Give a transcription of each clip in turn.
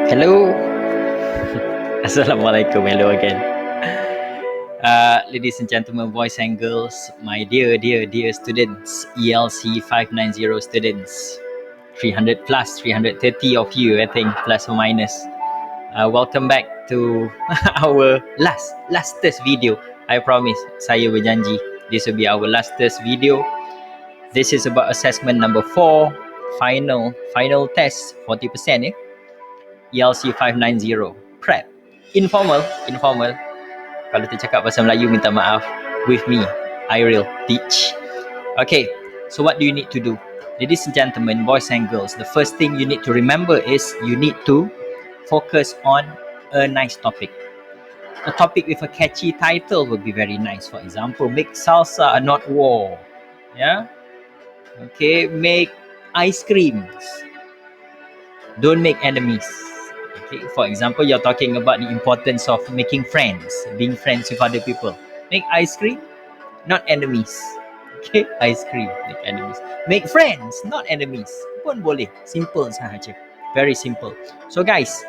Hello. Assalamualaikum. Hello again. Ladies and gentlemen, boys and girls, my dear students, ELC590 students, 300 plus, 330 of you, I think, plus or minus. Welcome back to our last video. I promise, saya berjanji, this will be our last video. This is about assessment number 4, final test, 40%. ELC590 prep informal. Kalau tercakap bahasa Melayu, minta maaf. With me, Teech. Okay, so what do you need to do? Ladies and gentlemen, boys and girls, the first thing you need to remember is you need to focus on a nice topic. A topic with a catchy title would be very nice. For example, make salsa, not war. Yeah. Okay, make ice creams. Don't make enemies. Okay, for example, you're talking about the importance of making friends, being friends with other people. Make ice cream, not enemies. Okay, ice cream, make enemies. Make friends, not enemies. Pun boleh. Simple sahaja. Very simple. So guys,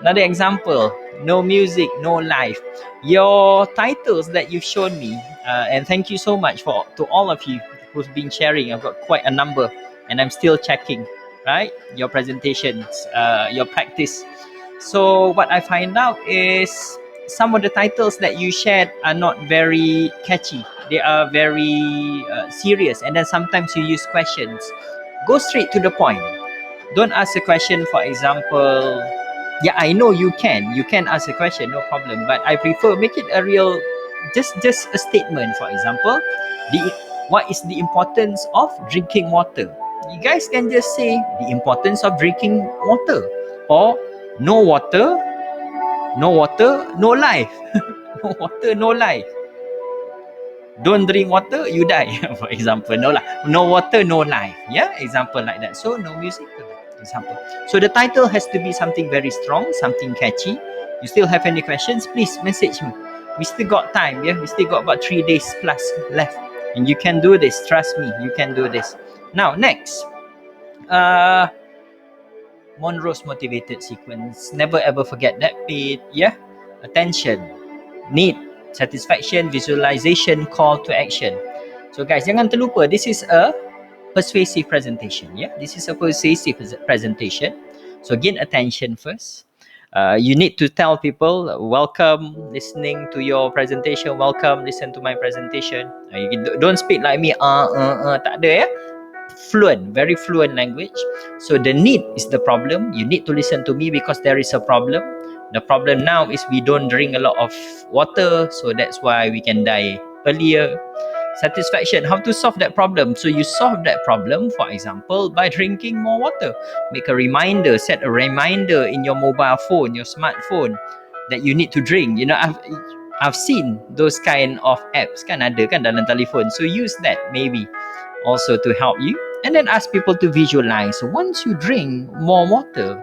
another example. No music, no life. Your titles that you've shown me, and thank you so much to all of you who've been sharing. I've got quite a number, and I'm still checking. Right, your presentations, your practice. So what I find out is some of the titles that you shared are not very catchy. They are very serious, and then sometimes you use questions. Go straight to the point. Don't ask a question, for example. Yeah, I know you can ask a question, no problem, but I prefer make it a real, just a statement. For example, what is the importance of drinking water? You guys can just say the importance of drinking water, or no water, no life. No water, no life. Don't drink water, you die. For example, no water, no life. Yeah, example like that. So no music, example. So the title has to be something very strong, something catchy. You still have any questions? Please message me. We still got time. Yeah, we still got about 3 days plus left, and you can do this. Trust me, you can do this. Now next. Monroe's motivated sequence. Never ever forget that bit. Yeah. Attention, need, satisfaction, visualization, call to action. So guys, jangan terlupa, this is a persuasive presentation. Yeah, this is a persuasive presentation. So gain attention first. You need to tell people, welcome, listening to your presentation, welcome, listen to my presentation. Don't speak like me, tak ada ya. Fluent, very fluent language. So the need is the problem. You need to listen to me because there is a problem. The problem now is we don't drink a lot of water, so that's why we can die earlier. Satisfaction, how to solve that problem? So you solve that problem, for example, by drinking more water. Make a reminder, set a reminder in your mobile phone, your smartphone, that you need to drink. You know, I've seen those kind of apps kan ada kan dalam telefon. So use that maybe also to help you. And then ask people to visualize. Once you drink more water,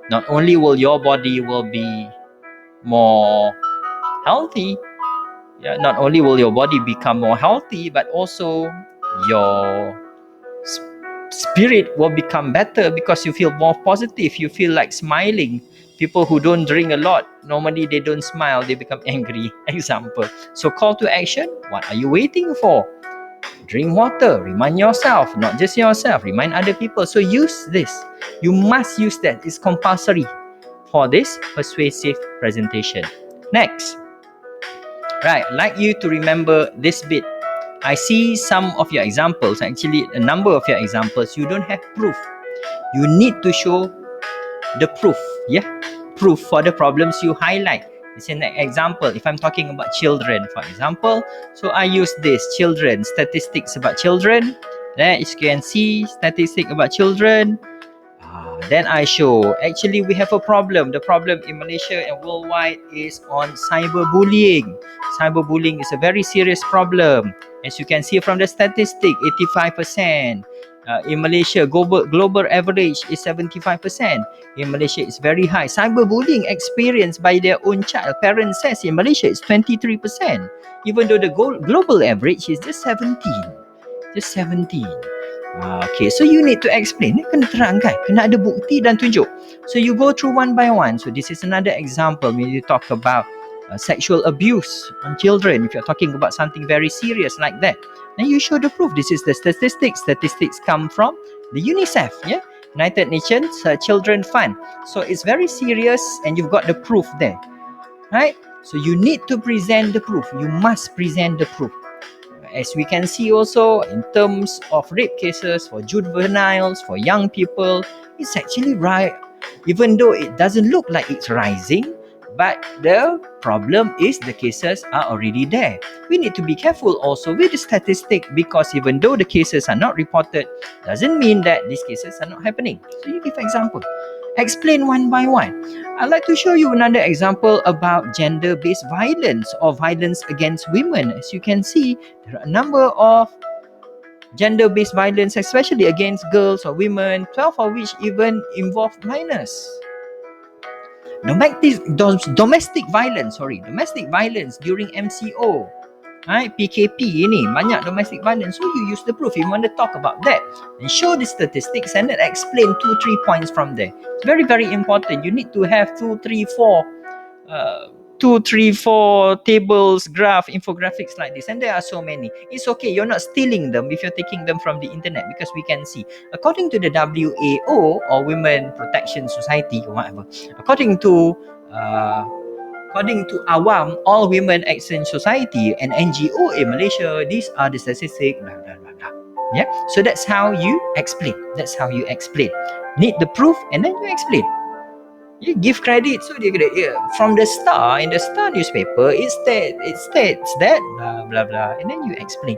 not only will your body will be more healthy, not only will your body become more healthy, but also your spirit will become better because you feel more positive. You feel like smiling. People who don't drink a lot, normally they don't smile, they become angry. Example. So call to action, what are you waiting for? Drink water, remind yourself, not just yourself, remind other people. So use this. You must use that. It's compulsory for this persuasive presentation. Next. Right, I'd like you to remember this bit. I see some of your examples, actually a number of your examples, you don't have proof. You need to show the proof. Yeah, proof for the problems you highlight. It's an example. If I'm talking about children, for example, so I use this, children, statistics about children. Then as you can see, statistics about children. Then I show, actually we have a problem. The problem in Malaysia and worldwide is on cyberbullying. Cyberbullying is a very serious problem. As you can see from the statistic, 85%. In Malaysia, global average is 75%. In Malaysia, it's very high. Cyberbullying experienced by their own child. Parents says in Malaysia, it's 23%. Even though the global average is just 17. Just 17. Okay, so you need to explain. Kena terangkan, kena ada bukti dan tunjuk. So you go through one by one. So this is another example when you talk about sexual abuse on children. If you're talking about something very serious like that, then you show the proof. This is the statistics. Statistics come from the UNICEF, yeah, United Nations Children Fund. So it's very serious, and you've got the proof there, right? So you need to present the proof. You must present the proof. As we can see also in terms of rape cases for juveniles, for young people, it's actually right. Even though it doesn't look like it's rising, but the problem is the cases are already there. We need to be careful also with the statistic, because even though the cases are not reported, doesn't mean that these cases are not happening. So you give example. Explain one by one. I'd like to show you another example about gender-based violence or violence against women. As you can see, there are a number of gender-based violence, especially against girls or women, 12 of which even involve minors. Domestic violence during MCO. Right? PKP ini banyak domestic violence. So you use the proof. You want to talk about that and show the statistics and then explain 2-3 points from there. It's very, very important. You need to have 2, 3, 4 tables, graph, infographics like this, and there are so many. It's okay, you're not stealing them if you're taking them from the internet, because we can see, according to the WAO or Women Protection Society or whatever, according to AWAM, All Women Action Society, and NGO in Malaysia, these are the statistics, blah, blah, blah, blah. Yeah, so that's how you explain. Need the proof, and then you explain. You give credit. So from the Star, in the Star newspaper, it states that blah blah blah, and then you explain.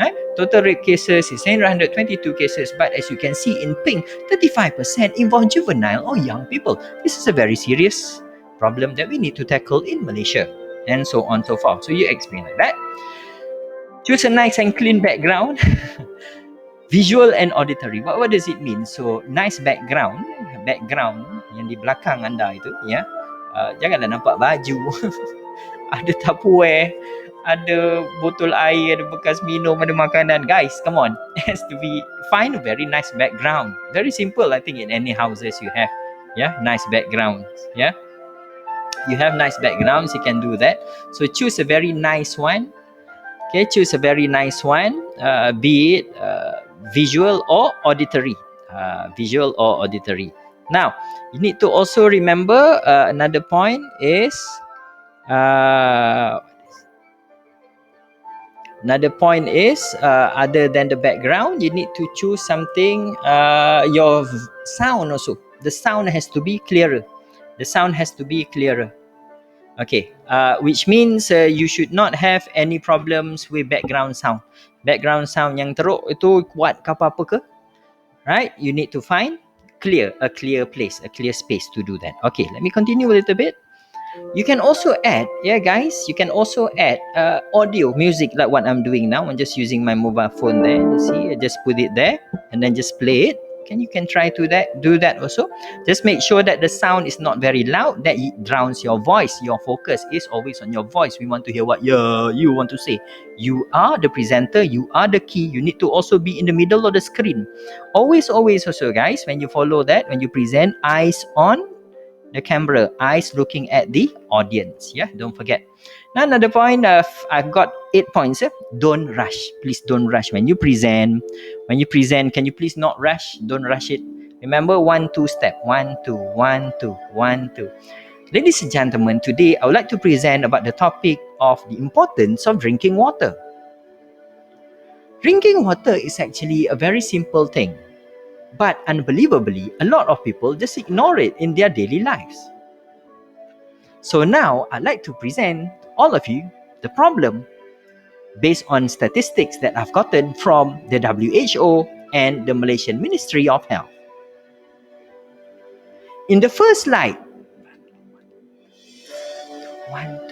Right? Total rape cases is 122 cases, but as you can see in pink, 35% involve juvenile or young people. This is a very serious problem that we need to tackle in Malaysia, and so on and so forth. So you explain like that. Choose a nice and clean background. Visual and auditory. What does it mean? So nice background yang di belakang anda itu, ya. Janganlah nampak baju. Ada tupperware, ada botol air, ada bekas minum, ada makanan. Guys, come on. It has to be, find a very nice background. Very simple, I think, in any houses you have. Yeah, nice backgrounds. Yeah. You have nice backgrounds, you can do that. So choose a very nice one. Okay, choose a very nice one, be it visual or auditory. Now, you need to also remember another point is other than the background, you need to choose something, your sound also. The sound has to be clearer. Okay, which means you should not have any problems with background sound. Background sound yang teruk itu kuat ke apa-apa ke? Right? You need to find a clear place, a clear space to do that. Okay, let me continue a little bit. You can also add, audio, music, like what I'm doing now. I'm just using my mobile phone there. You see, I just put it there and then just play it. You can try to do that also. Just make sure that the sound is not very loud, that it drowns your voice. Your focus is always on your voice. We want to hear what you want to say. You are the presenter, you are the key. You need to also be in the middle of the screen. Always also, guys, when you follow that, when you present, eyes on the camera, eyes looking at the audience. Yeah, don't forget. Now another point, I've got 8 points. Don't rush. Please don't rush when you present. Can you please not rush? Don't rush it. Remember 1-2 step. 1-2, 1-2, 1-2. Ladies and gentlemen, today I would like to present about the topic of the importance of drinking water. Drinking water is actually a very simple thing. But unbelievably, a lot of people just ignore it in their daily lives. So now I'd like to present all of you the problem based on statistics that I've gotten from the WHO and the Malaysian Ministry of Health. In the first slide, 1-2.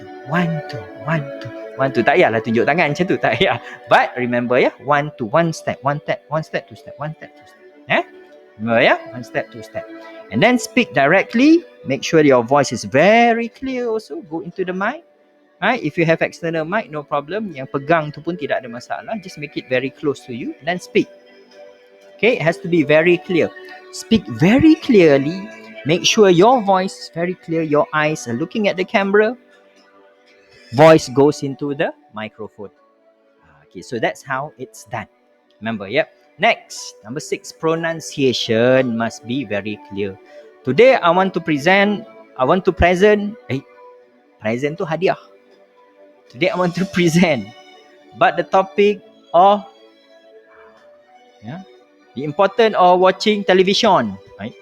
Tak payahlah tunjuk tangan macam tu, tak payah. But remember, 1-2, 1 step, 2 step. Remember, 1 step, 2 step. And then speak directly. Make sure your voice is very clear also. Go into the mic. Right? If you have external mic, no problem. Yang pegang tu pun tidak ada masalah. Just make it very close to you. Then speak. Okay, it has to be very clear. Speak very clearly. Make sure your voice is very clear. Your eyes are looking at the camera. Voice goes into the microphone. Okay, so that's how it's done. Remember, yep. Next, number 6, pronunciation must be very clear. Today, I want to present, present tu hadiah. Today, I want to present, but the topic of, the importance of watching television. Right?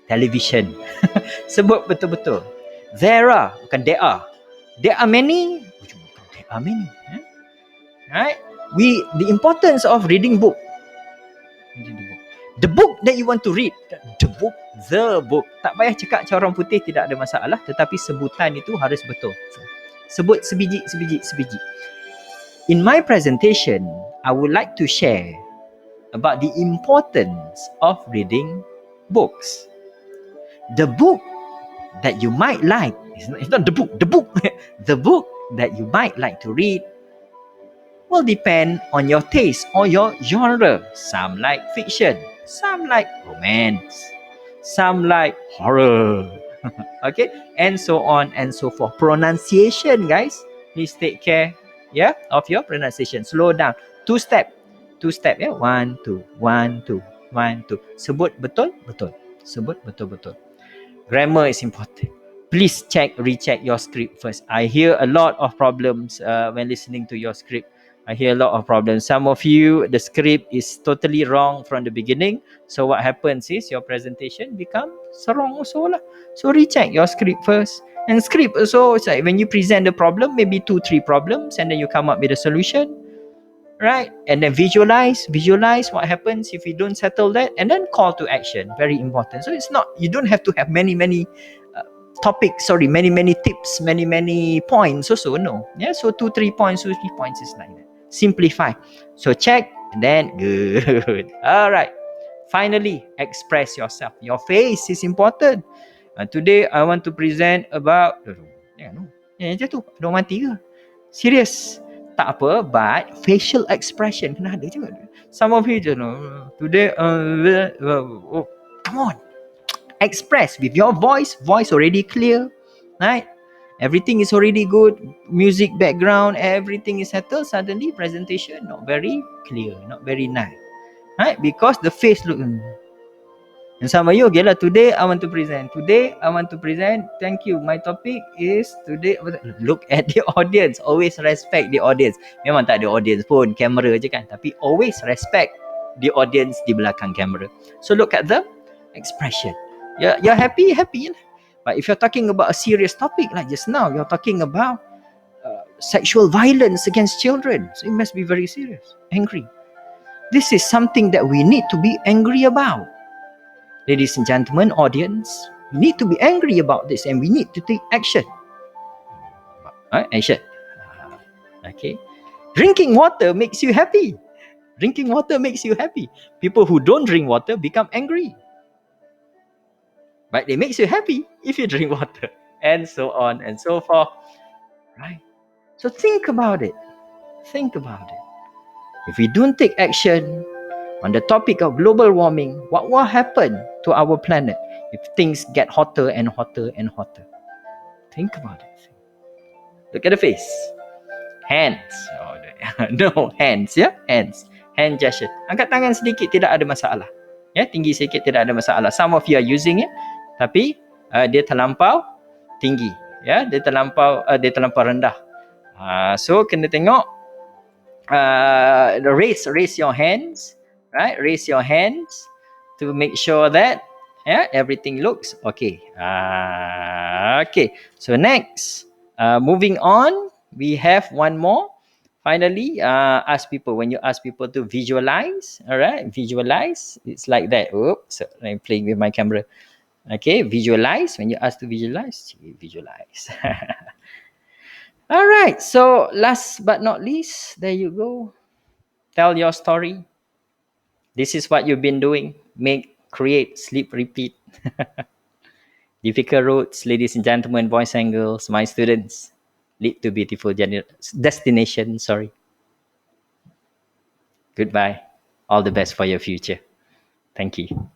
Television. Sebut betul-betul. There are, bukan there are. There are many. There are many. Right? The importance of reading book. The book that you want to read. The book. Tak payah cakap macam orang putih, tidak ada masalah. Tetapi sebutan itu harus betul. Sebut sebiji. In my presentation, I would like to share about the importance of reading books. The book that you might like, it's not the book, the book that you might like to read will depend on your taste or your genre. Some like fiction, some like romance, some like horror, okay, and so on and so forth. Pronunciation, guys, please take care, of your pronunciation. Slow down. Two step, yeah. 1 2 1 2 1 2. Sebut betul. Sebut betul. Grammar is important. Please recheck your script first. I hear a lot of problems when listening to your script. I hear a lot of problems. Some of you, the script is totally wrong from the beginning. So what happens is your presentation becomes wrong also lah. So recheck your script first. And script also, it's like when you present the problem, maybe 2-3 problems, and then you come up with a solution. Right? And then visualize what happens if you don't settle that, and then call to action. Very important. So it's not, you don't have to have many topics, many tips, many points also. No. Yeah, so 2-3 points, 2-3 points is like that. Simplify. So check, and then good. All right. Finally, express yourself. Your face is important. Today I want to present about tu don't mati ke? Serious. Tak apa, but facial expression kena ada juga. Some of you today come on. Express with your voice already clear, right? Everything is already good, music background, everything is settled. Suddenly presentation not very clear, not very nice, right? Because the face look. And some of you, okay lah, today I want to present. Thank you. My topic is today. Look at the audience. Always respect the audience. Memang tak ada audience pun, kamera je kan. Tapi always respect the audience di belakang kamera. So look at the expression. You're happy. But if you're talking about a serious topic like just now, you're talking about sexual violence against children. So you must be very serious, angry. This is something that we need to be angry about. Ladies and gentlemen, audience, we need to be angry about this and we need to take action. Action. Okay. Drinking water makes you happy. People who don't drink water become angry. But it makes you happy if you drink water. And so on and so forth. Right? So think about it. If we don't take action on the topic of global warming, what will happen to our planet if things get hotter and hotter and hotter? Think about it. Look at the face. Hands. No, hands. Hands. Hand gesture. Angkat tangan sedikit, tidak ada masalah. Tinggi sedikit, tidak ada masalah. Some of you are using it, tapi dia terlampau tinggi. Dia terlampau rendah. So kena tengok. Raise your hands. Right, raise your hands to make sure that everything looks okay. Okay. So next, moving on, we have one more. Finally, when you ask people to visualize, all right, visualize. It's like that. Oops, so I'm playing with my camera. Okay, visualize. When you ask to visualize. All right. So last but not least, there you go. Tell your story. This is what you've been doing. Make, create, sleep, repeat. Difficult roads, ladies and gentlemen, boys and girls, my students, lead to beautiful destination. Goodbye. All the best for your future. Thank you.